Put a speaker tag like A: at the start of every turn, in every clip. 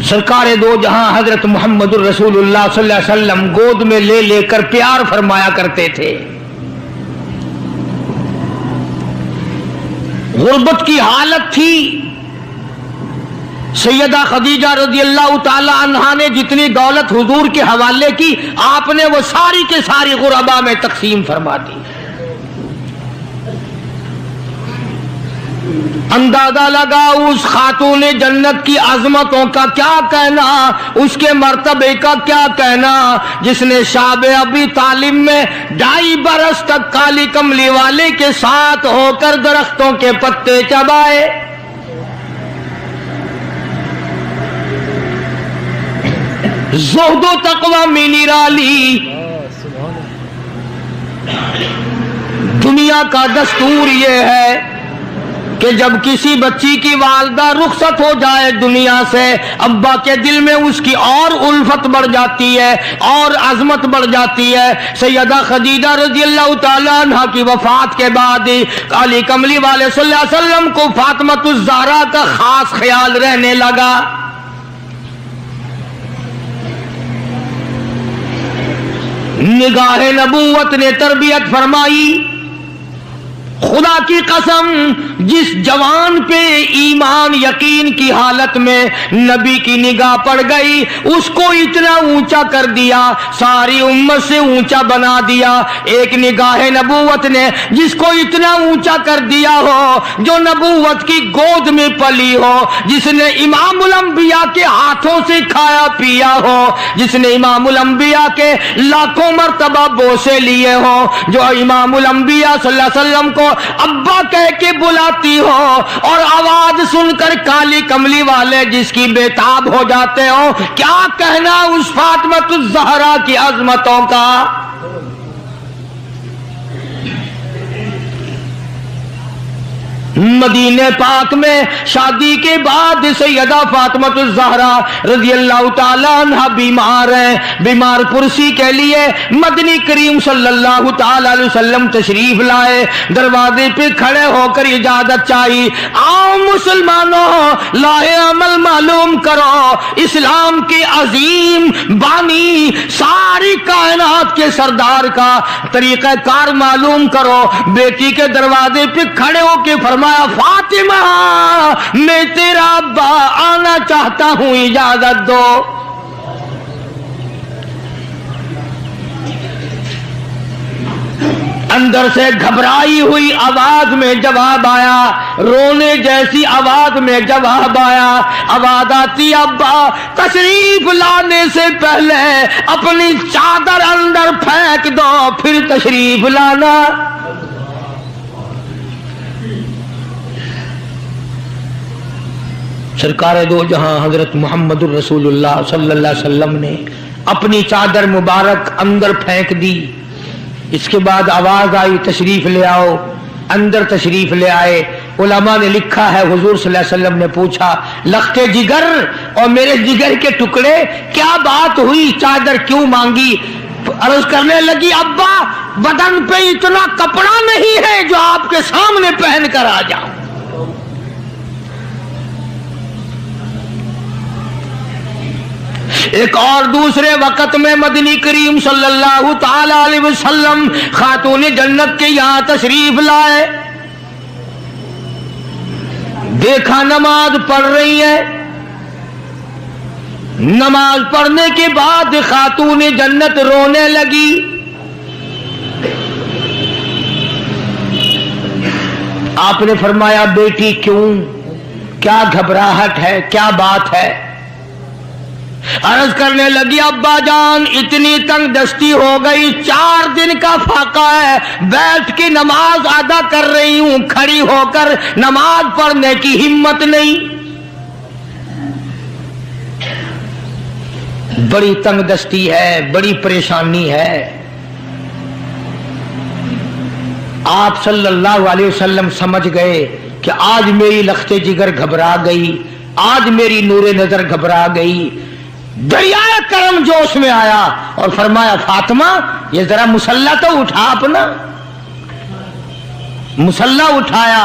A: سرکار دو جہاں حضرت محمد الرسول اللہ صلی اللہ علیہ وسلم گود میں لے لے کر پیار فرمایا کرتے تھے. غربت کی حالت تھی. سیدہ خدیجہ رضی اللہ تعالی عنہا نے جتنی دولت حضور کے حوالے کی آپ نے وہ ساری کے ساری غربا میں تقسیم فرما دی. اندازہ لگا اس خاتون جنت کی عظمتوں کا کیا کہنا، اس کے مرتبے کا کیا کہنا، جس نے شاب ابی طالب میں 2.5 برس تک کالی کملی والے کے ساتھ ہو کر درختوں کے پتے چبائے. زہد و تقوی میں نرالی. دنیا کا دستور یہ ہے کہ جب کسی بچی کی والدہ رخصت ہو جائے دنیا سے، ابا کے دل میں اس کی اور الفت بڑھ جاتی ہے اور عظمت بڑھ جاتی ہے. سیدہ خدیجہ رضی اللہ تعالی عنہا کی وفات کے بعد کالی کملی والے صلی اللہ علیہ وسلم کو فاطمۃ الزہرا کا خاص خیال رہنے لگا. نگاہ نبوت نے تربیت فرمائی. خدا کی قسم جس جوان پہ ایمان یقین کی حالت میں نبی کی نگاہ پڑ گئی اس کو اتنا اونچا کر دیا، ساری امت سے اونچا بنا دیا. ایک نگاہ نبوت نے جس کو اتنا اونچا کر دیا ہو، جو نبوت کی گود میں پلی ہو، جس نے امام الانبیاء کے ہاتھوں سے کھایا پیا ہو، جس نے امام الانبیاء کے لاکھوں مرتبہ بوسے لیے ہوں، جو امام الانبیاء صلی اللہ علیہ وسلم کو ابا کہہ کے بلاتی ہو اور آواز سن کر کالی کملی والے جس کی بےتاب ہو جاتے ہو، کیا کہنا اس فاطمۃ الزہرا کی عظمتوں کا. مدینہ پاک میں شادی کے بعد سیدہ فاطمۃ الزہرا رضی اللہ تعالی عنہ بیمار ہیں. بیمار پرسی کے لیے مدنی کریم صلی اللہ تعالی علیہ وسلم تشریف لائے. دروازے پہ کھڑے ہو کر اجازت چاہی، آؤ مسلمانوں لاہ عمل معلوم کرو، اسلام کے عظیم بانی ساری کائنات کے سردار کا طریقہ کار معلوم کرو. بیٹی کے دروازے پہ کھڑے ہو کے فرمایا، فاطمہ میں تیرا ابا آنا چاہتا ہوں، اجازت دو. اندر سے گھبرائی ہوئی آواز میں جواب آیا، رونے جیسی آواز میں جواب آیا. آواز آتی، ابا تشریف لانے سے پہلے اپنی چادر اندر پھینک دو پھر تشریف لانا. سرکار دو جہاں حضرت محمد الرسول اللہ صلی اللہ علیہ وسلم نے اپنی چادر مبارک اندر پھینک دی. اس کے بعد آواز آئی، تشریف لے آؤ. اندر تشریف لے آئے. علماء نے لکھا ہے حضور صلی اللہ علیہ وسلم نے پوچھا، لختے جگر اور میرے جگر کے ٹکڑے کیا بات ہوئی، چادر کیوں مانگی؟ عرض کرنے لگی، ابا بدن پہ اتنا کپڑا نہیں ہے جو آپ کے سامنے پہن کر آ جاؤں. ایک اور دوسرے وقت میں مدنی کریم صلی اللہ تعالی علیہ وسلم خاتون جنت کے یہاں تشریف لائے. دیکھا نماز پڑھ رہی ہے. نماز پڑھنے کے بعد خاتون جنت رونے لگی. آپ نے فرمایا، بیٹی کیوں، کیا گھبراہٹ ہے، کیا بات ہے؟ عرض کرنے لگی، ابا جان اتنی تنگ دستی ہو گئی، 4 دن کا فاقہ ہے، بیٹھ کے نماز ادا کر رہی ہوں، کھڑی ہو کر نماز پڑھنے کی ہمت نہیں. بڑی تنگ دستی ہے، بڑی پریشانی ہے. آپ صلی اللہ علیہ وسلم سمجھ گئے کہ آج میری لخت جگر گھبرا گئی، آج میری نور نظر گھبرا گئی. دریائے کرم جوش میں آیا اور فرمایا، فاطمہ یہ ذرا مسلح تو اٹھا، اپنا مسلح اٹھایا.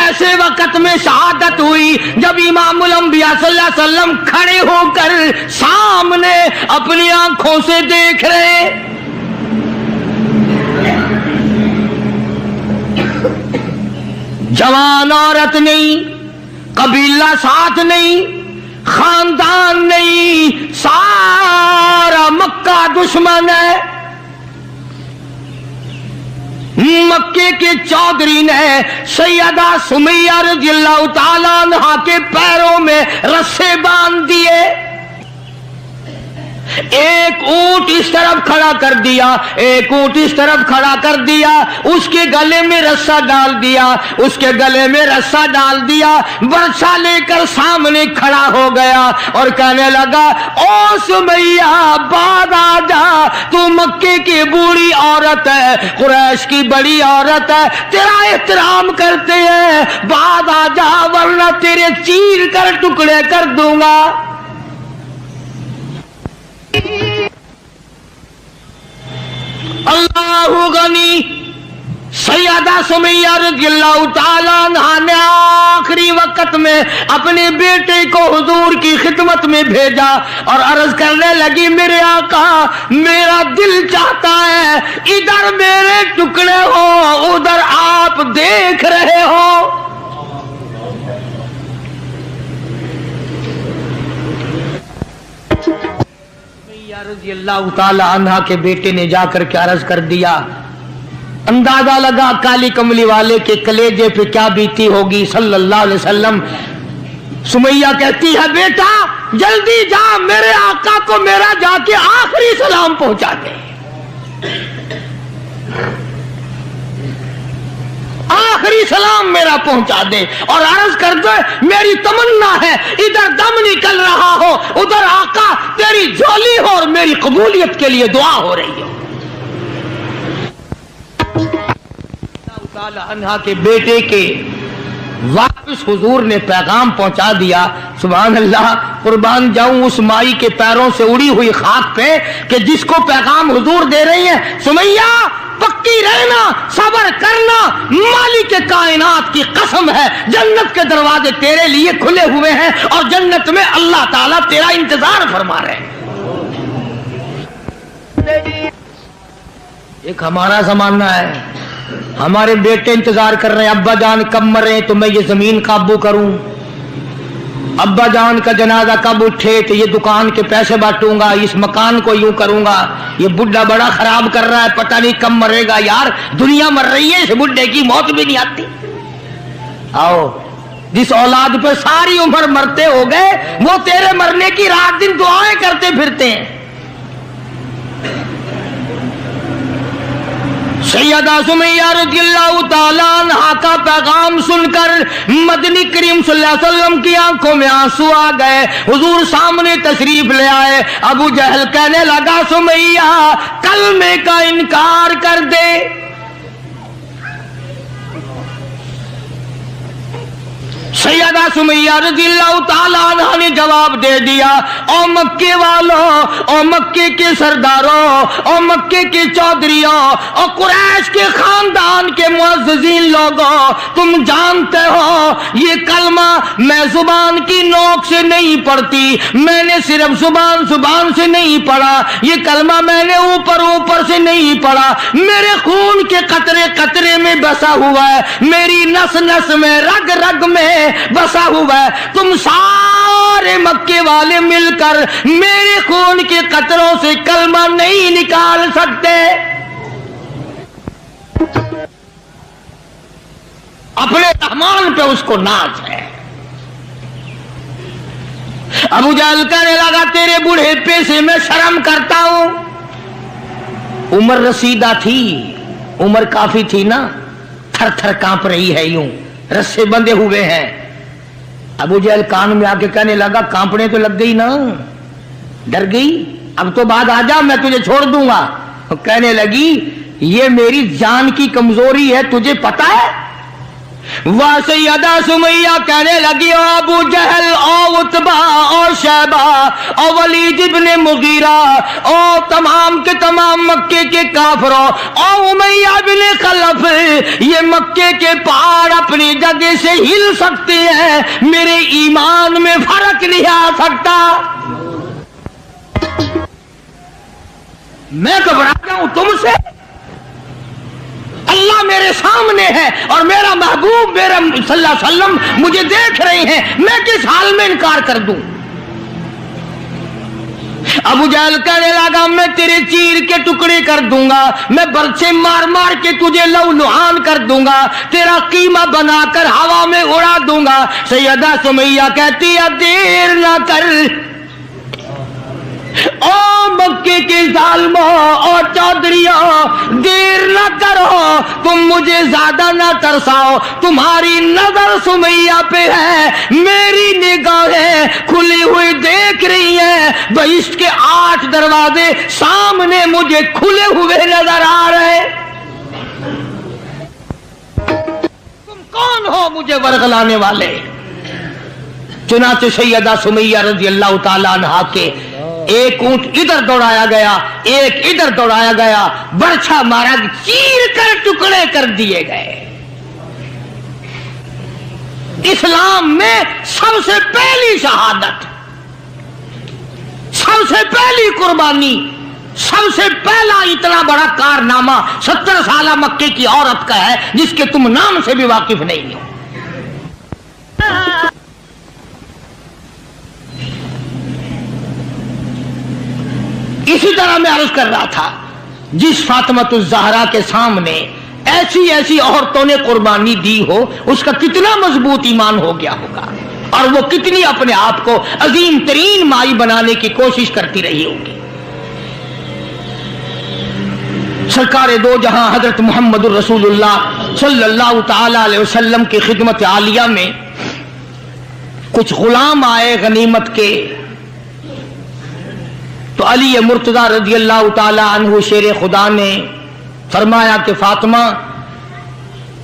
A: ایسے وقت میں شہادت ہوئی جب امام الانبیاء صلی اللہ علیہ وسلم کھڑے ہو کر سامنے اپنی آنکھوں سے دیکھ رہے. جوان عورت نہیں، قبیلہ ساتھ نہیں، خاندان نہیں، سارا مکہ دشمن ہے. مکے کے چودھری نے سیدہ سمیہ رضی اللہ تعالیٰ عنہا کے پیروں میں رسے باندھ دیے. ایک اونٹ اس طرف کھڑا کر دیا، ایک اونٹ اس طرف کھڑا کر دیا، اس کے گلے میں رسا ڈال دیا، اس کے گلے میں رسا ڈال دیا، برچھا لے کر سامنے کھڑا ہو گیا اور کہنے لگا او سمیہ بعد آ جا، تو مکے کی بوڑھی عورت ہے، قریش کی بڑی عورت ہے، تیرا احترام کرتے ہیں، بعد آ جا ورنہ تیرے چیر کر ٹکڑے کر دوں گا. اللہ غنی. سیدہ سمیہ رضی اللہ تعالیٰ عنہا نے آخری وقت میں اپنے بیٹے کو حضور کی خدمت میں بھیجا اور عرض کرنے لگی میرے آقا میرا دل چاہتا ہے ادھر میرے ٹکڑے ہو ادھر آپ دیکھ رہے ہو. رضی اللہ تعالی عنہ کے بیٹے نے جا کر کے عرض کر دیا. اندازہ لگا کالی کملی والے کے کلیجے پہ کیا بیتی ہوگی صلی اللہ علیہ وسلم. سمیہ کہتی ہے بیٹا جلدی جا میرے آقا کو میرا جا کے آخری سلام پہنچا دے، آخری سلام میرا پہنچا دے اور عرض کر دے میری تمنا ہے ادھر دم نکل رہا ہو ادھر آقا تیری جھولی ہو اور میری قبولیت کے لیے دعا ہو رہی ہو. عنہا کے بیٹے کے واپس حضور نے پیغام پہنچا دیا. سبحان اللہ، قربان جاؤں اس مائی کے پیروں سے اڑی ہوئی خاک پہ کہ جس کو پیغام حضور دے رہی ہیں سمیہ پکی رہنا، صبر کرنا، مالک کائنات کی قسم ہے جنت کے دروازے تیرے لیے کھلے ہوئے ہیں اور جنت میں اللہ تعالیٰ تیرا انتظار فرما رہے ہیں. ایک ہمارا زمانہ ہے، ہمارے بیٹے انتظار کر رہے ہیں ابا جان کب مرے تو میں یہ زمین قابو کروں، ابا جان کا جنازہ کب اٹھے تو یہ دکان کے پیسے بانٹوں گا، اس مکان کو یوں کروں گا، یہ بڈھا بڑا خراب کر رہا ہے پتہ نہیں کب مرے گا. یار دنیا مر رہی ہے، اس بڈھے کی موت بھی نہیں آتی. آؤ جس اولاد پہ ساری عمر مرتے ہو گئے وہ تیرے مرنے کی رات دن دعائیں کرتے پھرتے ہیں. سیدہ سمیہ رضی اللہ تعالیٰ عنہا کا پیغام سن کر مدنی کریم صلی اللہ علیہ وسلم کی آنکھوں میں آنسو آ گئے. حضور سامنے تشریف لے آئے. ابو جہل کہنے لگا سمیہ کلمے کا انکار کر دے. سیدہ سمیہ رضی اللہ تعالیٰ عنہ نے جواب دے دیا او مکے والوں، او مکے کے سرداروں، او مکے کے چودھریوں، او قریش کے خاندان کے معززین لوگوں، تم جانتے ہو یہ کلمہ میں زبان کی نوک سے نہیں پڑھتی، میں نے صرف زبان سے نہیں پڑھا، یہ کلمہ میں نے اوپر سے نہیں پڑھا، میرے خون کے قطرے قطرے میں بسا ہوا ہے، میری نس نس میں رگ رگ میں بسا ہوا ہے. تم سارے مکے والے مل کر میرے خون کے قطروں سے کلمہ نہیں نکال سکتے. اپنے رحمان پہ اس کو ناز ہے. ابو جہل کہنے لگا تیرے بوڑھے پے سے میں شرم کرتا ہوں. عمر رسیدہ تھی، عمر کافی تھی نا، تھر تھر کانپ رہی ہے، یوں رسے بندھے ہوئے ہیں. ابو جہل کان میں آ کے کہنے لگا کانپنے تو لگ گئی نا، ڈر گئی، اب تو بعد آ جا میں تجھے چھوڑ دوں گا. کہنے لگی یہ میری جان کی کمزوری ہے تجھے پتا ہے. وہ سیدہ سمیہ کہنے لگی او ابو جہل او عتبہ او شیبہ اور ولید ابن مغیرہ اور تمام کے تمام مکے کے کافروں اور امیہ بن خلف، یہ مکے کے پہاڑ اپنی جگہ سے ہل سکتے ہیں، میرے ایمان میں فرق نہیں آ سکتا۔ میں گھبرا جاؤں تم سے؟ اللہ میرے سامنے ہے اور میرا محبوب میرا صلی اللہ علیہ وسلم مجھے دیکھ رہے ہیں، میں کس حال میں انکار کر دوں؟ ابو جہل کہنے لگا میں تیرے چیر کے ٹکڑے کر دوں گا، میں برچے مار مار کے تجھے لو لہان کر دوں گا، تیرا قیمہ بنا کر ہوا میں اڑا دوں گا۔ سیدہ سمیہ کہتی ہے دیر نہ کر، او مکے کے ظالموں اور چودھریوں، دیر نہ کرو، تم مجھے زیادہ نہ ترساؤ، تمہاری نظر سمیہ پہ ہے، میری نگاہیں کھلی ہوئی دیکھ رہی ہیں، بہشت کے 8 دروازے سامنے مجھے کھلے ہوئے نظر آ رہے۔ تم کون ہو مجھے ورغلانے والے؟ چنانچہ سیدہ سمیہ رضی اللہ تعالیٰ عنہا کے ایک اونٹ ادھر دوڑایا گیا، ایک ادھر دوڑایا گیا، برچھا مارا، چیر کر ٹکڑے کر دیے گئے۔ اسلام میں سب سے پہلی شہادت، سب سے پہلی قربانی، سب سے پہلا اتنا بڑا کارنامہ 70 سالہ مکے کی عورت کا ہے جس کے تم نام سے بھی واقف نہیں ہو۔ اسی طرح میں عرض کر رہا تھا، جس فاطمۃ الزہرا کے سامنے ایسی ایسی عورتوں نے قربانی دی ہو، اس کا کتنا مضبوط ایمان ہو گیا ہوگا، اور وہ کتنی اپنے آپ کو عظیم ترین مائی بنانے کی کوشش کرتی رہی ہوگی۔ سرکار دو جہاں حضرت محمد الرسول اللہ صلی اللہ تعالی علیہ وسلم کی خدمت عالیہ میں کچھ غلام آئے غنیمت کے، تو علی مرتضی رضی اللہ تعالی عنہ شیر خدا نے فرمایا کہ فاطمہ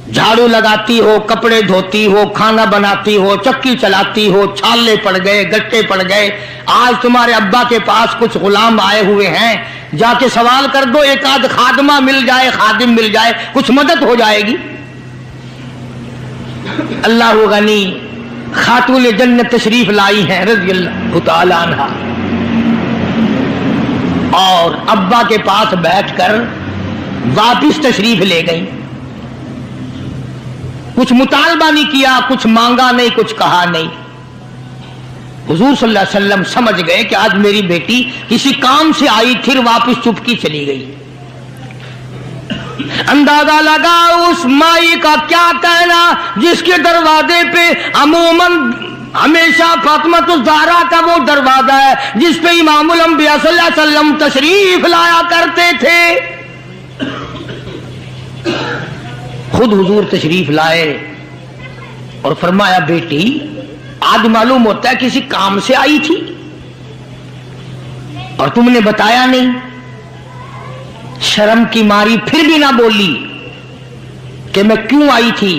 A: جھاڑو لگاتی ہو، کپڑے دھوتی ہو، کھانا بناتی ہو، چکی چلاتی ہو، چھالے پڑ گئے، گٹے پڑ گئے، آج تمہارے ابا کے پاس کچھ غلام آئے ہوئے ہیں، جا کے سوال کر دو، ایک آدھ خادمہ مل جائے، خادم مل جائے، کچھ مدد ہو جائے گی۔ اللہ غنی خاتون جنت تشریف لائی ہیں رضی اللہ تعالی عنہا، اور ابا کے پاس بیٹھ کر واپس تشریف لے گئی۔ کچھ مطالبہ نہیں کیا، کچھ مانگا نہیں، کچھ کہا نہیں۔ حضور صلی اللہ علیہ وسلم سمجھ گئے کہ آج میری بیٹی کسی کام سے آئی، پھر واپس چپکی چلی گئی۔ اندازہ لگا اس مائی کا کیا کہنا جس کے دروازے پہ عموماً ہمیشہ فاطمۃ الزہرا کا وہ دروازہ ہے جس پہ امام الانبیاء صلی اللہ علیہ وسلم تشریف لایا کرتے تھے۔ خود حضور تشریف لائے اور فرمایا بیٹی آج معلوم ہوتا ہے کسی کام سے آئی تھی اور تم نے بتایا نہیں۔ شرم کی ماری پھر بھی نہ بولی کہ میں کیوں آئی تھی۔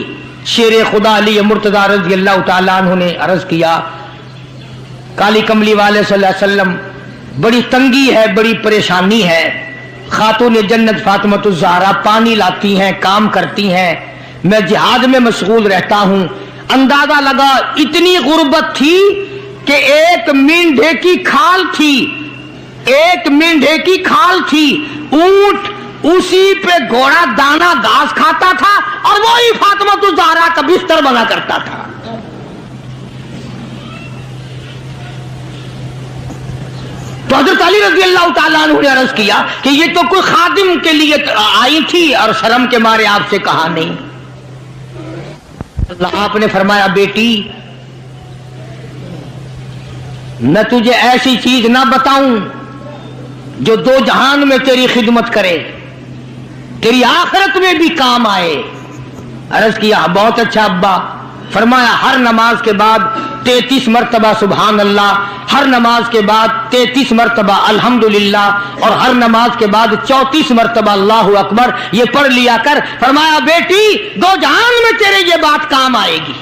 A: شیر خدا علی مرتضی رضی اللہ تعالیٰ عنہ نے عرض کیا کالی کملی والے صلی اللہ علیہ وسلم بڑی تنگی ہے، بڑی پریشانی ہے، خاتون جنت فاطمۃ الزہرا پانی لاتی ہیں، کام کرتی ہیں، میں جہاد میں مشغول رہتا ہوں۔ اندازہ لگا اتنی غربت تھی کہ ایک مینڈھے کی کھال تھی، ایک مینڈھے کی کھال تھی، اونٹ اسی پہ گھوڑا دانا گھاس کھاتا تھا اور وہی فاطمۃ الزہرا کا بستر بنا کرتا تھا۔ تو حضرت علی رضی اللہ تعالیٰ عنہ نے عرض کیا کہ یہ تو کوئی خادم کے لیے آئی تھی اور شرم کے مارے آپ سے کہا نہیں۔ آپ نے فرمایا بیٹی میں تجھے ایسی چیز نہ بتاؤں جو دو جہان میں تیری خدمت کرے، تیری آخرت میں بھی کام آئے۔ عرض کیا بہت اچھا ابا۔ فرمایا ہر نماز کے بعد 33 مرتبہ سبحان اللہ، ہر نماز کے بعد 33 مرتبہ الحمدللہ، اور ہر نماز کے بعد 34 مرتبہ اللہ اکبر، یہ پڑھ لیا کر۔ فرمایا بیٹی دو جہان میں تیرے یہ بات کام آئے گی۔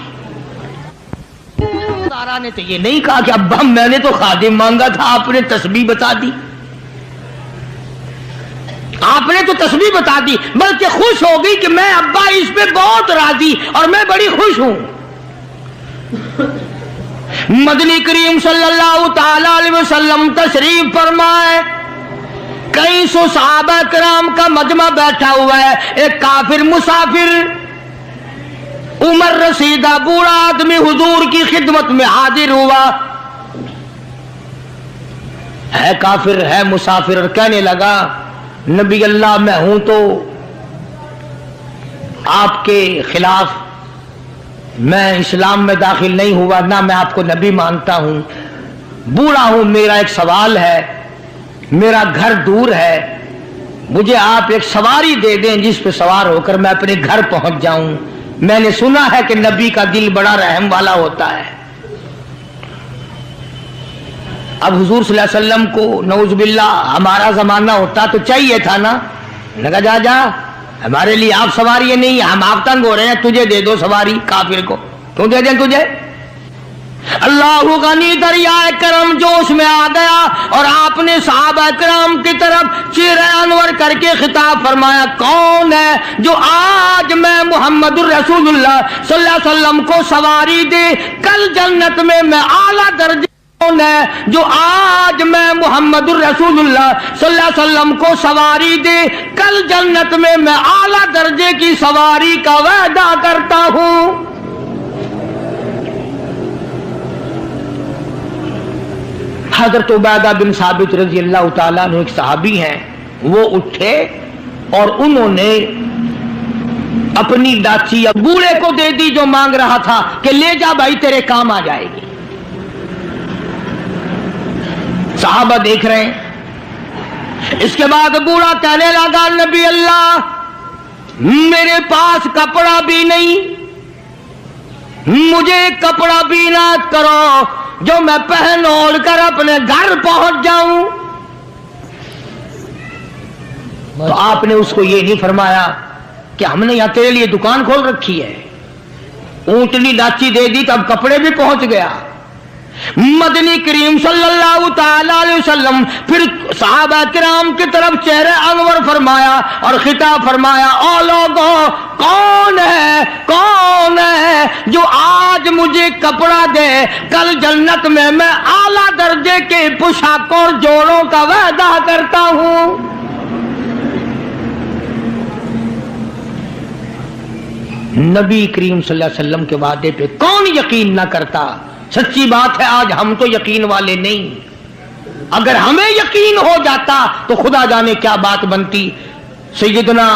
A: سارا نے تو یہ نہیں کہا کہ ابا میں نے تو خادم مانگا تھا، آپ نے تسبیح بتا دی، آپ نے تو تسبیح بتا دی، بلکہ خوش ہو گئی کہ میں ابا اس پہ بہت راضی اور میں بڑی خوش ہوں۔ مدنی کریم صلی اللہ تعالی علیہ وسلم تشریف فرمائے، کئی سو صحابہ کرام کا مجمع بیٹھا ہوا ہے، ایک کافر مسافر عمر رسیدہ بوڑھا آدمی حضور کی خدمت میں حاضر ہوا، ہے کافر ہے مسافر، اور کہنے لگا نبی اللہ میں ہوں تو آپ کے خلاف میں اسلام میں داخل نہیں ہوا، نہ میں آپ کو نبی مانتا ہوں، بوڑھا ہوں، میرا ایک سوال ہے، میرا گھر دور ہے، مجھے آپ ایک سواری دے دیں جس پہ سوار ہو کر میں اپنے گھر پہنچ جاؤں، میں نے سنا ہے کہ نبی کا دل بڑا رحم والا ہوتا ہے۔ اب حضور صلی اللہ علیہ وسلم کو نعوذ باللہ ہمارا زمانہ ہوتا تو چاہیے تھا نا، لگا جا جا ہمارے لیے آپ سواری ہے نہیں، ہم آپ تنگ ہو رہے ہیں، تجھے دے دو سواری، کافر کو کیوں دے دیں تجھے؟ اللہ غنی دریائے کرم جوش میں آ گیا اور آپ نے صحابہ کرام کی طرف چہرہ انور کر کے خطاب فرمایا، کون ہے جو آج میں محمد الرسول اللہ صلی اللہ علیہ وسلم کو سواری دے کل جنت میں اعلیٰ درجے، کون ہے جو آج میں محمد الرسول اللہ صلی اللہ علیہ وسلم کو سواری دے کل جنت میں اعلیٰ درجے کی سواری کا وعدہ کرتا ہوں۔ حضرت عبیدہ بن ثابت رضی اللہ تعالیٰ عنہ ایک صحابی ہیں، وہ اٹھے اور انہوں نے اپنی ڈاچی یا بوڑھے کو دے دی جو مانگ رہا تھا کہ لے جا بھائی تیرے کام آ جائے گی۔ صحابہ دیکھ رہے ہیں، اس کے بعد بوڑھا کہنے لگا نبی اللہ میرے پاس کپڑا بھی نہیں، مجھے کپڑا بھی نہ کرو جو میں پہن اوڑھ کر اپنے گھر پہنچ جاؤں۔ تو آپ نے اس کو یہ نہیں فرمایا کہ ہم نے یہاں تیرے لیے دکان کھول رکھی ہے، اونٹنی ڈاچی دے دی تو اب کپڑے بھی پہنچ گیا۔ مدنی کریم صلی اللہ تعالی علیہ وسلم پھر صحابہ کرام کی طرف چہرہ انور فرمایا اور خطاب فرمایا، او لوگوں کون ہے جو آج مجھے کپڑا دے کل جنت میں اعلیٰ درجے کے پوشاکوں اور جوڑوں کا وعدہ کرتا ہوں۔ نبی کریم صلی اللہ علیہ وسلم کے وعدے پہ کون یقین نہ کرتا؟ سچی بات ہے آج ہم تو یقین والے نہیں، اگر ہمیں یقین ہو جاتا تو خدا جانے کیا بات بنتی۔ سیدنا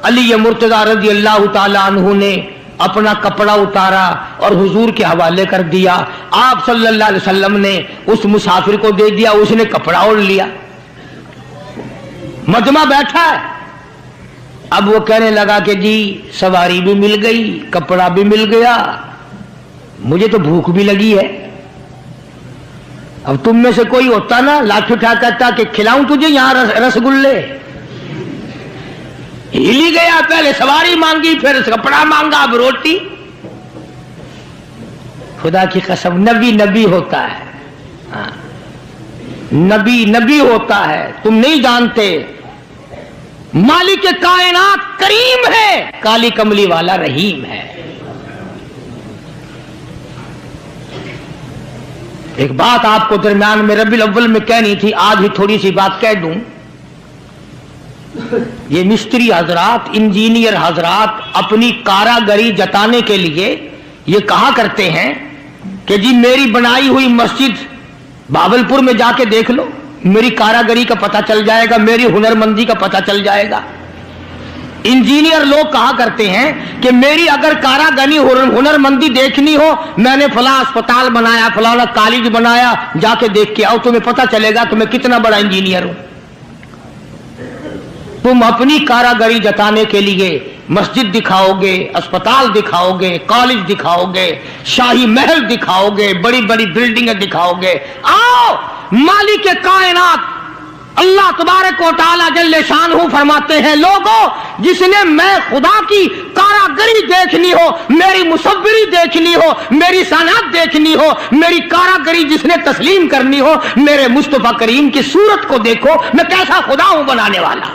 A: علی مرتضیٰ رضی اللہ تعالی عنہ نے اپنا کپڑا اتارا اور حضور کے حوالے کر دیا، آپ صلی اللہ علیہ وسلم نے اس مسافر کو دے دیا، اس نے کپڑا اوڑھ لیا، مجمع بیٹھا ہے۔ اب وہ کہنے لگا کہ جی سواری بھی مل گئی، کپڑا بھی مل گیا، مجھے تو بھوک بھی لگی ہے۔ اب تم میں سے کوئی ہوتا نا لاٹھی اٹھا کہتا کہ کھلاؤں تجھے یہاں رسگلے، ہلی گیا، پہلے سواری مانگی پھر کپڑا مانگا اب روٹی۔ خدا کی قسم نبی ہوتا ہے، نبی ہوتا ہے، تم نہیں جانتے۔ مالک کائنات کریم ہے، کالی کملی والا رحیم ہے۔ ایک بات آپ کو درمیان میں ربیع الاول میں کہنی تھی، آج ہی تھوڑی سی بات کہہ دوں۔ یہ مستری حضرات، انجینئر حضرات اپنی کاراگری جتانے کے لیے یہ کہا کرتے ہیں کہ جی میری بنائی ہوئی مسجد بھاولپور میں جا کے دیکھ لو، میری کاراگری کا پتہ چل جائے گا، میری ہنرمندی کا پتہ چل جائے گا۔ انجینئر لوگ کہا کرتے ہیں کہ میری اگر کاراگری ہنرمندی دیکھنی ہو، میں نے فلاں اسپتال بنایا، فلاں کالج بنایا، جا کے دیکھ کے آؤ، تمہیں پتہ چلے گا تمہیں کتنا بڑا انجینئر ہوں۔ تم اپنی کاراگری جتانے کے لیے مسجد دکھاؤ گے، اسپتال دکھاؤ گے، کالج دکھاؤ گے، شاہی محل دکھاؤ گے، بڑی بڑی بلڈنگیں دکھاؤ گے۔ آؤ مالک کائنات اللہ تبارک و تعالی جل شانہ فرماتے ہیں لوگوں جس نے میں خدا کی کاراگری دیکھنی ہو، میری مصوری دیکھنی ہو، میری صنعت دیکھنی ہو، میری کاراگری جس نے تسلیم کرنی ہو، میرے مصطفیٰ کریم کی صورت کو دیکھو میں کیسا خدا ہوں بنانے والا۔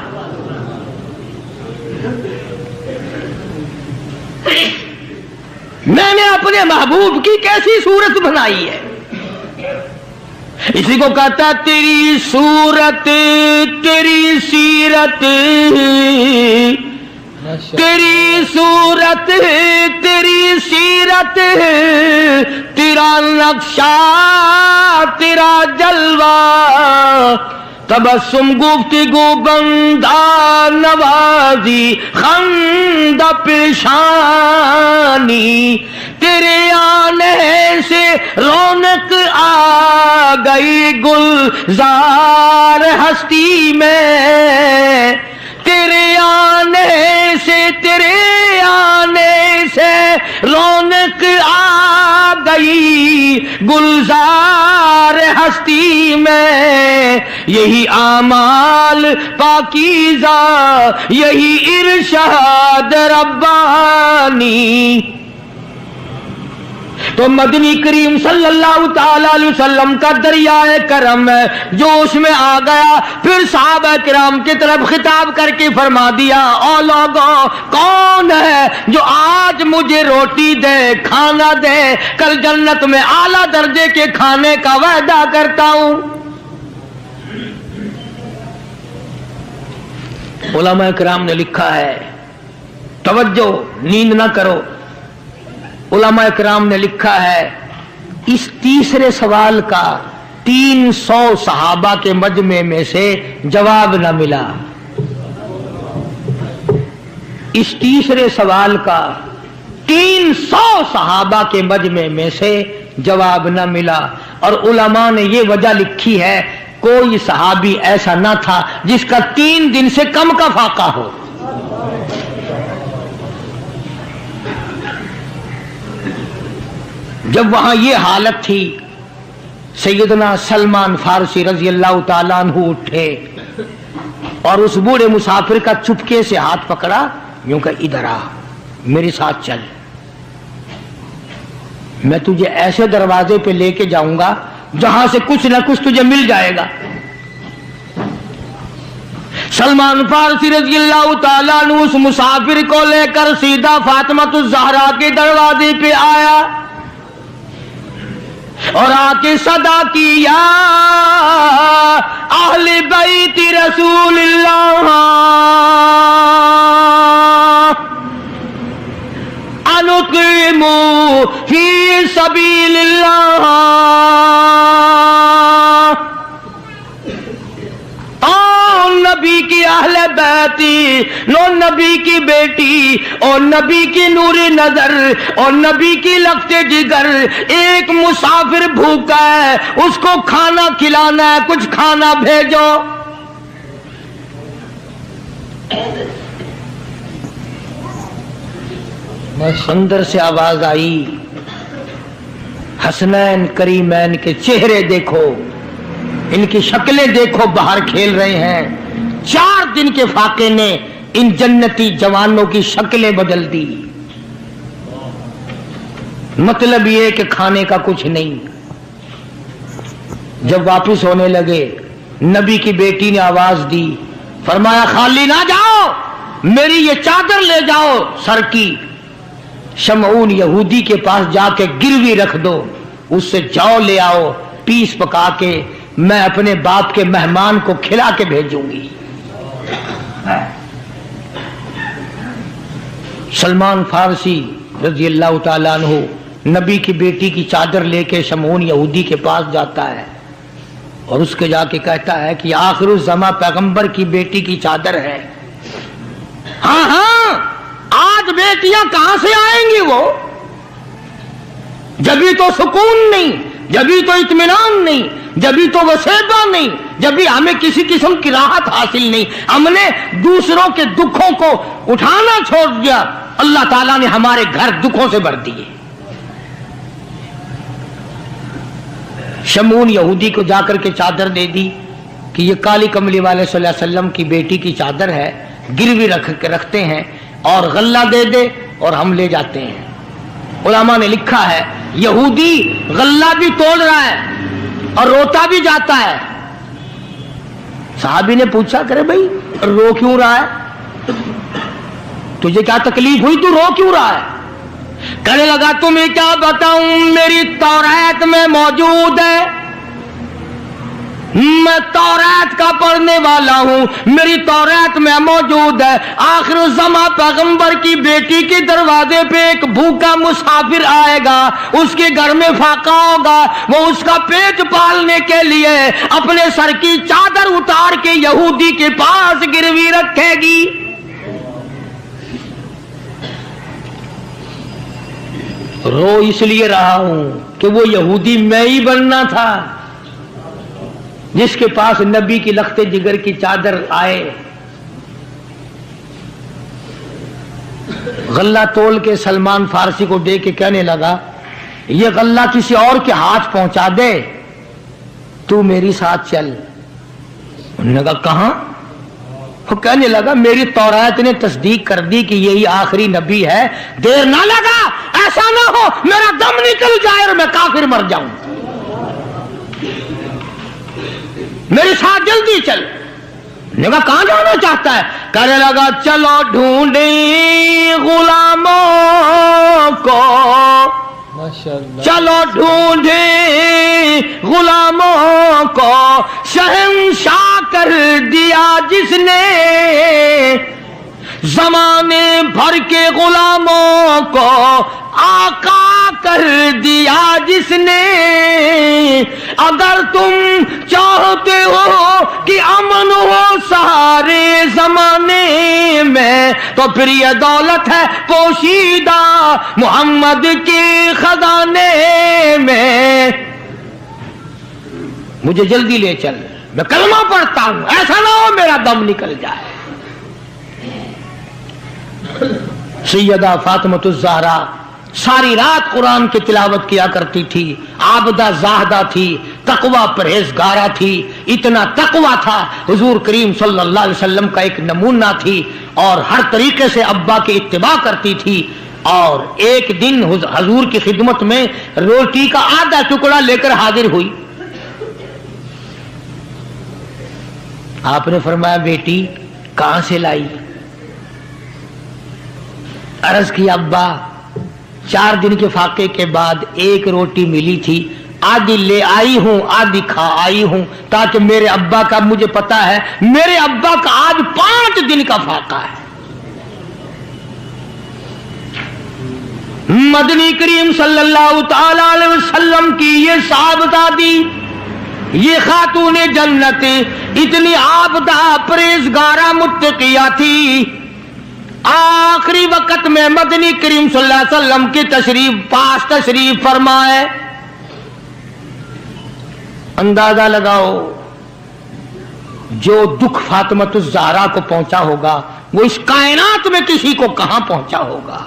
A: میں نے اپنے محبوب کی کیسی صورت بنائی ہے، اسی کو کہتا تیری صورت تیری سیرت، تیری صورت تیری سیرت، تیرا نقشہ تیرا جلوہ، تبسم گفتگو بندہ نوازی خند پیشانی، تیرے آنے سے رونق آ گئی گلزار ہستی میں، تیرے آنے سے رونق آ گئی گلزار ہستی میں، یہی اعمال پاکیزہ یہی ارشاد ربانی۔ تو مدنی کریم صلی اللہ تعالی علیہ وسلم کا دریائے کرم ہے جو اس میں آ گیا، پھر صحابہ کرام کی طرف خطاب کر کے فرما دیا او لوگوں کون ہے جو آج مجھے روٹی دے کھانا دے، کل جنت میں اعلیٰ درجے کے کھانے کا وعدہ کرتا ہوں۔ علماء کرام نے لکھا ہے، توجہ نیند نہ کرو، علماء کرام نے لکھا ہے اس تیسرے سوال کا 300 صحابہ کے مجمع میں سے جواب نہ ملا، اس تیسرے سوال کا 300 صحابہ کے مجمع میں سے جواب نہ ملا، اور علماء نے یہ وجہ لکھی ہے کوئی صحابی ایسا نہ تھا جس کا 3 دن سے کم کا فاقہ ہو۔ جب وہاں یہ حالت تھی سیدنا سلمان فارسی رضی اللہ تعالیٰ عنہ اٹھے اور اس بوڑھے مسافر کا چپکے سے ہاتھ پکڑا، یوں کہ ادھر آ میرے ساتھ چل، میں تجھے ایسے دروازے پہ لے کے جاؤں گا جہاں سے کچھ نہ کچھ تجھے مل جائے گا۔ سلمان فارسی رضی اللہ تعالیٰ عنہ اس مسافر کو لے کر سیدھا فاطمۃ الزہرا کے دروازے پہ آیا اور آ کے صدا کی یا اہل بیت رسول اللہ انقیموا فی سبیل اللہ، نبی کی اہل بیتی، نو نبی کی بیٹی اور نبی کی نور نظر اور نبی کی لگتے جگر، ایک مسافر بھوکا ہے اس کو کھانا کھلانا ہے، کچھ کھانا بھیجو۔ اندر سے آواز آئی حسنین کریمین کے چہرے دیکھو، ان کی شکلیں دیکھو، باہر کھیل رہے ہیں۔ 4 دن کے فاقے نے ان جنتی جوانوں کی شکلیں بدل دی، مطلب یہ کہ کھانے کا کچھ نہیں۔ جب واپس ہونے لگے نبی کی بیٹی نے آواز دی، فرمایا خالی نہ جاؤ، میری یہ چادر لے جاؤ سر کی، شمعون یہودی کے پاس جا کے گروی رکھ دو، اس سے جو لے آؤ پیس پکا کے میں اپنے باپ کے مہمان کو کھلا کے بھیجوں گی۔ سلمان فارسی رضی اللہ تعالیٰ عنہ نبی کی بیٹی کی چادر لے کے شمعون یہودی کے پاس جاتا ہے اور اس کے جا کے کہتا ہے کہ آخر الزماں پیغمبر کی بیٹی کی چادر ہے۔ ہاں ہاں، آج بیٹیاں کہاں سے آئیں گی؟ وہ جبھی تو سکون نہیں، جبھی تو اطمینان نہیں، جبھی تو وسیبہ نہیں، جبھی ہمیں کسی قسم کی راحت حاصل نہیں، ہم نے دوسروں کے دکھوں کو اٹھانا چھوڑ دیا، اللہ تعالیٰ نے ہمارے گھر دکھوں سے بھر دیے۔ شمعون یہودی کو جا کر کے چادر دے دی، کہ یہ کالی کملی والے صلی اللہ علیہ وسلم کی بیٹی کی چادر ہے، گروی رکھتے ہیں اور غلہ دے دے اور ہم لے جاتے ہیں۔ علماء نے لکھا ہے یہودی غلہ بھی توڑ رہا ہے اور روتا بھی جاتا ہے۔ صحابی نے پوچھا کرے بھائی رو کیوں رہا ہے، تجھے کیا تکلیف ہوئی، تو رو کیوں رہا ہے؟ کہنے لگا تمہیں کیا بتاؤں، میری تورات میں موجود ہے، میں تورات کا پڑھنے والا ہوں، میری تورات میں موجود ہے آخر الزماں پیغمبر کی بیٹی کے دروازے پہ ایک بھوکا مسافر آئے گا، اس کے گھر میں فاقہ ہوگا، وہ اس کا پیٹ پالنے کے لیے اپنے سر کی چادر اتار کے یہودی کے پاس گروی رکھے گی۔ رو اس لیے رہا ہوں کہ وہ یہودی میں ہی بننا تھا جس کے پاس نبی کی لخت جگر کی چادر آئے۔ غلہ تول کے سلمان فارسی کو دے کے کہنے لگا یہ غلہ کسی اور کے ہاتھ پہنچا دے، تو میری ساتھ چل۔ انہوں نے کہا کہاں؟ وہ کہنے لگا میری تورات نے تصدیق کر دی کہ یہی آخری نبی ہے، دیر نہ لگا، ایسا نہ ہو میرا دم نکل جائے اور میں کافر مر جاؤں، میرے ساتھ جلدی چل۔ نے کہا کہاں جانا چاہتا ہے؟ کہنے لگا چلو ڈھونڈیں غلاموں کو، چلو ڈھونڈیں غلاموں کو، شہنشاہ کر دیا جس نے زمانے بھر کے غلاموں کو، آقا کر دیا جس نے۔ اگر تم چاہتے ہو کہ امن ہو سارے زمانے میں تو پھر یہ دولت ہے پوشیدہ محمد کے خزانے میں۔ مجھے جلدی لے چل، میں کلمہ پڑھتا ہوں، ایسا نہ ہو میرا دم نکل جائے۔ سیدہ فاطمۃ الزہرا ساری رات قرآن کی تلاوت کیا کرتی تھی، عابدہ زاہدہ تھی، تقوی پرہیزگارہ تھی، اتنا تقوی تھا حضور کریم صلی اللہ علیہ وسلم کا ایک نمونہ تھی، اور ہر طریقے سے ابا کی اتباع کرتی تھی۔ اور ایک دن حضور کی خدمت میں روٹی کا آدھا ٹکڑا لے کر حاضر ہوئی۔ آپ نے فرمایا بیٹی کہاں سے لائی؟ عرض کی ابا 4 دن کے فاقے کے بعد ایک روٹی ملی تھی، آدھی لے آئی ہوں آدھی کھا آئی ہوں، تاکہ میرے ابا کا، مجھے پتا ہے میرے ابا کا آج 5 دن کا فاقہ ہے۔ مدنی کریم صلی اللہ تعالی علیہ وسلم کی یہ صاحبزادی، یہ خاتون جنت اتنی عابدہ پرہیزگارہ متقیہ تھی، آخری وقت میں مدنی کریم صلی اللہ علیہ وسلم کی تشریف فرمائے۔ اندازہ لگاؤ جو دکھ فاطمۃ الزہرا کو پہنچا ہوگا وہ اس کائنات میں کسی کو کہاں پہنچا ہوگا۔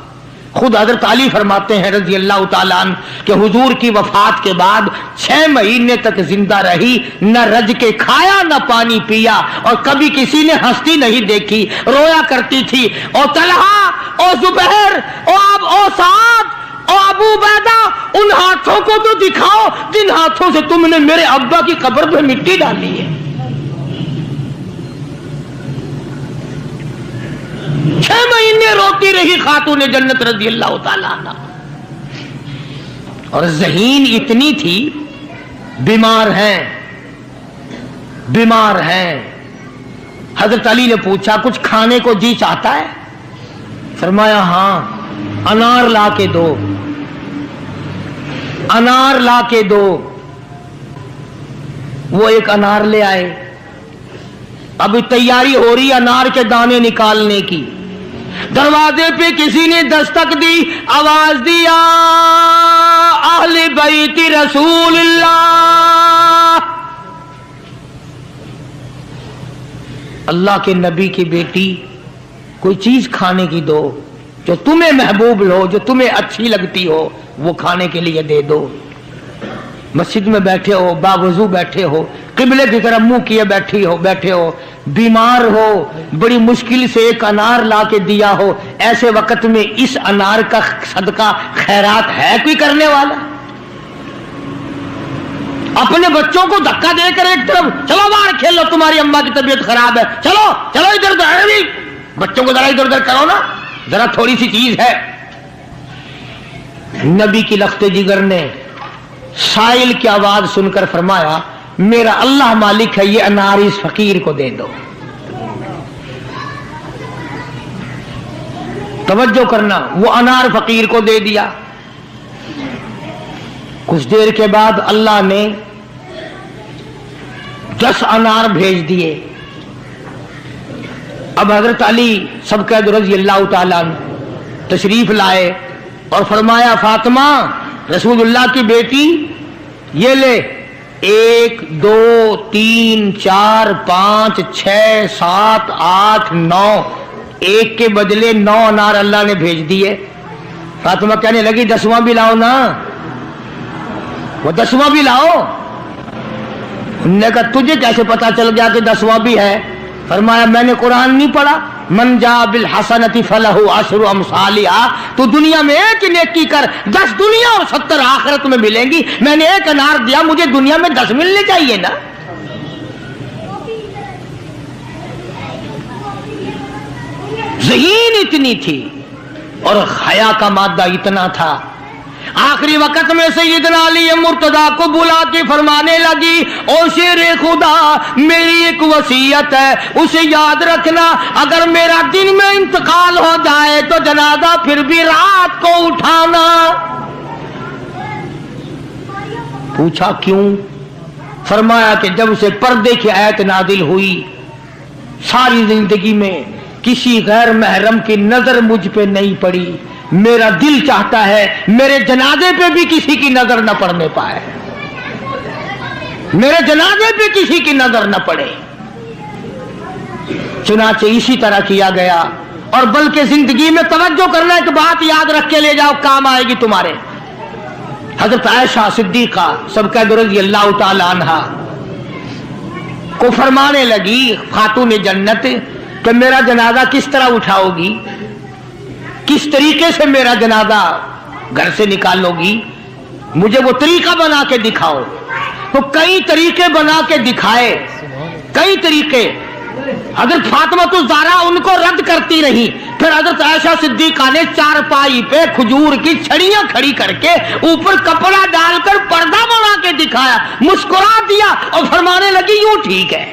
A: خود حضرت علی فرماتے ہیں رضی اللہ تعالیٰ عنہ کہ حضور کی وفات کے بعد 6 مہینے تک زندہ رہی، نہ رج کے کھایا نہ پانی پیا، اور کبھی کسی نے ہستی نہیں دیکھی، رویا کرتی تھی۔ اور طلحہ اور زبیر اور سعد اور ابو عبیدہ، ان ہاتھوں کو تو دکھاؤ جن ہاتھوں سے تم نے میرے ابا کی قبر پہ مٹی ڈالی ہے۔ 6 مہینے روتی رہی خاتون جنت رضی اللہ تعالیٰ عنہ، اور ذہین اتنی تھی، بیمار ہیں۔ حضرت علی نے پوچھا کچھ کھانے کو جی چاہتا ہے؟ فرمایا ہاں، انار لا کے دو۔ وہ ایک انار لے آئے، اب تیاری ہو رہی انار کے دانے نکالنے کی۔ دروازے پہ کسی نے دستک دی، آواز دیا اہل بیت رسول اللہ کے نبی کی بیٹی، کوئی چیز کھانے کی دو جو تمہیں محبوب ہو، جو تمہیں اچھی لگتی ہو، وہ کھانے کے لیے دے دو۔ مسجد میں بیٹھے ہو، باوضو بیٹھے ہو، قبلے کی طرف منہ کیے بیٹھے ہو, بیمار ہو, بڑی مشکل سے ایک انار لا کے دیا ہو, ایسے وقت میں اس انار کا صدقہ خیرات ہے کوئی کرنے والا؟ اپنے بچوں کو دھکا دے کر ایک طرف چلو باہر کھیلو, تمہاری اماں کی طبیعت خراب ہے, چلو چلو ادھر ادھر, بچوں کو ذرا ادھر ادھر کرو نا, ذرا تھوڑی سی چیز ہے. نبی کی لخت جگر نے سائل کی آواز سن کر فرمایا میرا اللہ مالک ہے, یہ انار اس فقیر کو دے دو. توجہ کرنا, وہ انار فقیر کو دے دیا. کچھ دیر کے بعد اللہ نے 10 انار بھیج دیے. اب حضرت علی سبقید رضی اللہ تعالیٰ تشریف لائے اور فرمایا فاطمہ رسول اللہ کی بیٹی یہ لے, 1 2 3 4 5 6 7 8 9, ایک کے بدلے 9 انار اللہ نے بھیج دیے. فاطمہ کہنے لگی 10واں بھی لاؤ نا, وہ 10واں بھی لاؤ. انہوں نے کہا تجھے کیسے پتا چل گیا کہ 10واں بھی ہے؟ فرمایا میں نے قرآن نہیں پڑھا, من جاء بالحسنۃ فلہ عشر امثالھا, تو دنیا میں ایک نیکی کر 10 دنیا اور 70 آخرت میں ملیں گی. میں نے ایک انار دیا, مجھے دنیا میں 10 ملنے چاہیے نا. ذہین اتنی تھی اور حیا کا مادہ اتنا تھا. آخری وقت میں سیدنا علی مرتضیٰ کو بلا کے فرمانے لگی او شیر خدا, میری ایک وصیت ہے, اسے یاد رکھنا, اگر میرا دن میں انتقال ہو جائے تو جنازہ پھر بھی رات کو اٹھانا. پوچھا کیوں؟ فرمایا کہ جب سے پردے کی آیت نازل ہوئی ساری زندگی میں کسی غیر محرم کی نظر مجھ پہ نہیں پڑی. میرا دل چاہتا ہے میرے جنازے پہ بھی کسی کی نظر نہ پڑنے پائے, میرے جنازے پہ کسی کی نظر نہ پڑے. چنانچہ اسی طرح کیا گیا. اور بلکہ زندگی میں توجہ کرنا, ایک بات یاد رکھ کے لے جاؤ, کام آئے گی تمہارے. حضرت عائشہ صدیقہ سبقید رضی اللہ تعالی عنہا کو فرمانے لگی خاتون جنت کہ میرا جنازہ کس طرح اٹھاؤ گی, کس طریقے سے میرا جنازہ گھر سے نکالو گی, مجھے وہ طریقہ بنا کے دکھاؤ. تو کئی طریقے بنا کے دکھائے, کئی طریقے. حضرت فاطمہ الزہرا ان کو رد کرتی رہی. پھر حضرت عائشہ صدیقہ نے چارپائی پہ کھجور کی چھڑیاں کھڑی کر کے اوپر کپڑا ڈال کر پردہ بنا کے دکھایا, مسکرا دیا اور فرمانے لگی یوں ٹھیک ہے.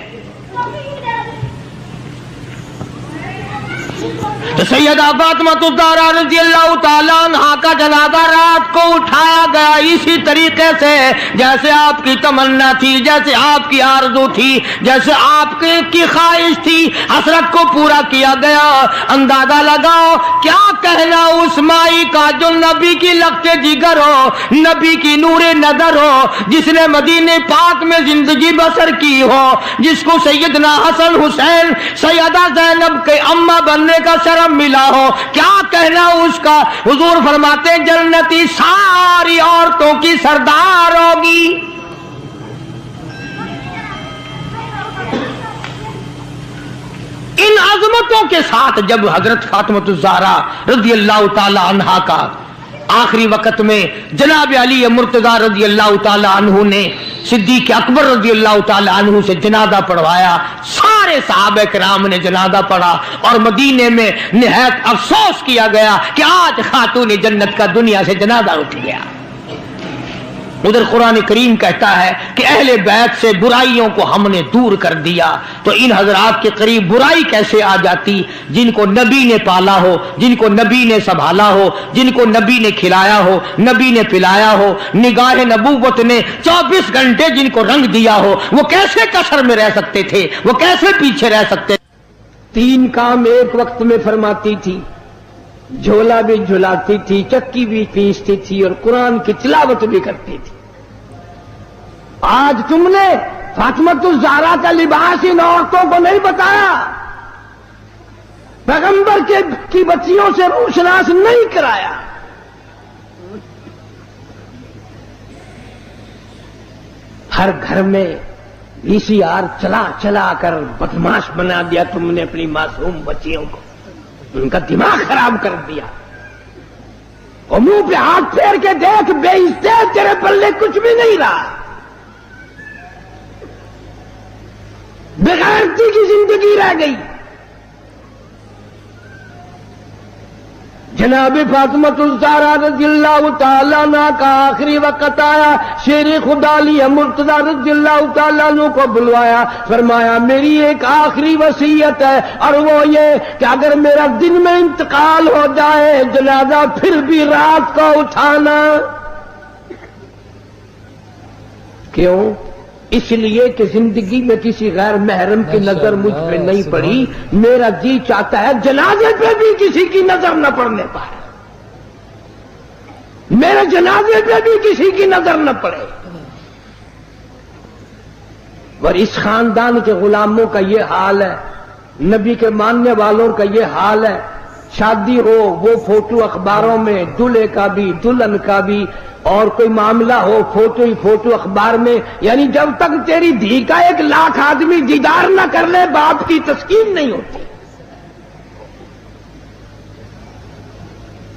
A: تو سیدہ فاطمہ الزہرا رضی اللہ تعالیٰ عنہا کا جنازہ رات کو اٹھایا گیا اسی طریقے سے جیسے آپ کی تمنا تھی, جیسے آپ کی آرزو تھی, جیسے آپ کی خواہش تھی. حسرت کو پورا کیا گیا. اندازہ لگاؤ کیا کہنا اس مائی کا جو نبی کی لخت جگر ہو, نبی کی نور نظر ہو, جس نے مدینے پاک میں زندگی بسر کی ہو, جس کو سیدنا حسن حسین سیدہ زینب کے اماں بننے کا شرف ملا ہو. کیا کہنا اس کا؟ حضور فرماتے جنتی ساری عورتوں کی سردار ہوگی. ان عظمتوں کے ساتھ جب حضرت فاطمہ الزہرا رضی اللہ تعالی عنہا کا آخری وقت میں جناب علی مرتضیٰ رضی اللہ تعالی عنہ نے صدیق اکبر رضی اللہ تعالی عنہ سے جنازہ پڑھوایا, سارے صحابہ کرام نے جنازہ پڑھا اور مدینے میں نہایت افسوس کیا گیا کہ آج خاتون جنت کا دنیا سے جنازہ اٹھ گیا. ادھر قرآن کریم کہتا ہے کہ اہل بیت سے برائیوں کو ہم نے دور کر دیا. تو ان حضرات کے قریب برائی کیسے آ جاتی؟ جن کو نبی نے پالا ہو, جن کو نبی نے سنبھالا ہو, جن کو نبی نے کھلایا ہو, نبی نے پلایا ہو, نگاہ نبوت نے 24 گھنٹے جن کو رنگ دیا ہو, وہ کیسے کسر میں رہ سکتے تھے, وہ کیسے پیچھے رہ سکتے؟ 3 کام ایک وقت میں فرماتی تھی, جھولا بھی جھلاتی تھی, چکی بھی پیستی تھی اور قرآن کی تلاوت بھی کرتی تھی. آج تم نے فاطمہ الزہرا کا لباس ان عورتوں کو نہیں بتایا, پیغمبر کی بچیوں سے روشناس نہیں کرایا. ہر گھر میں VCR چلا چلا کر بدماش بنا دیا تم نے اپنی معصوم بچیوں کو، ان کا دماغ خراب کر دیا. اور منہ پہ ہاتھ پھیر کے دیکھ، بے عزت تیرے پلے کچھ بھی نہیں رہا، بغیرتی کی زندگی رہ گئی. جناب فاطمۃ الزہرا رضی اللہ تعالیٰ عنہ کا آخری وقت آیا، شیر خدا علی مرتضیٰ رضی اللہ تعالیٰ عنہ کو بلوایا، فرمایا میری ایک آخری وصیت ہے، اور وہ یہ کہ اگر میرا دن میں انتقال ہو جائے جنازہ پھر بھی رات کو اٹھانا. کیوں؟ اس لیے کہ زندگی میں کسی غیر محرم کی نظر مجھ پہ نہیں پڑی، میرا جی چاہتا ہے جنازے پہ بھی کسی کی نظر نہ پڑنے پائے، میرے جنازے پہ بھی کسی کی نظر نہ پڑے. اور اس خاندان کے غلاموں کا یہ حال ہے، نبی کے ماننے والوں کا یہ حال ہے. شادی ہو وہ فوٹو اخباروں میں، دلہے کا بھی دلہن کا بھی، اور کوئی معاملہ ہو فوٹو ہی فوٹو اخبار میں. یعنی جب تک تیری دھی کا 1,00,000 آدمی دیدار نہ کر لے باپ کی تسکین نہیں ہوتی.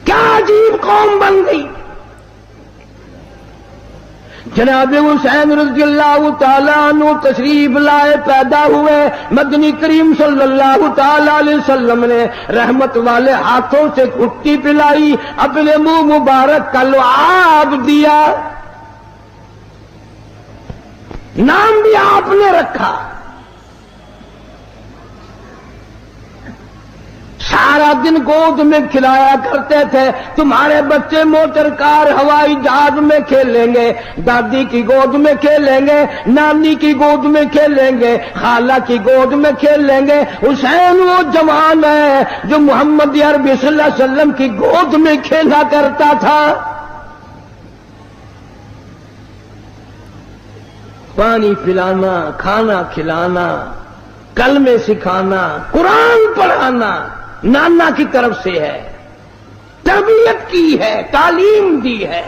A: کیا عجیب قوم بن گئی. جناب حسین رضی اللہ تعالیٰ عنہ تشریف لائے، پیدا ہوئے، مدنی کریم صلی اللہ تعالیٰ علیہ وسلم نے رحمت والے ہاتھوں سے گھٹی پلائی، اپنے منہ مبارک کا لعاب دیا، نام بھی آپ نے رکھا. سارا دن گود میں کھلایا کرتے تھے. تمہارے بچے موٹر کار ہوائی جہاز میں کھیلیں گے، دادی کی گود میں کھیلیں گے، نانی کی گود میں کھیلیں گے، خالہ کی گود میں کھیل لیں گے. حسین وہ جوان ہے جو محمد عربی صلی اللہ علیہ وسلم کی گود میں کھیلا کرتا تھا. پانی پلانا، کھانا کھلانا، کلمے سکھانا، قرآن پڑھانا نانا کی طرف سے ہے، تربیت کی ہے، تعلیم دی ہے.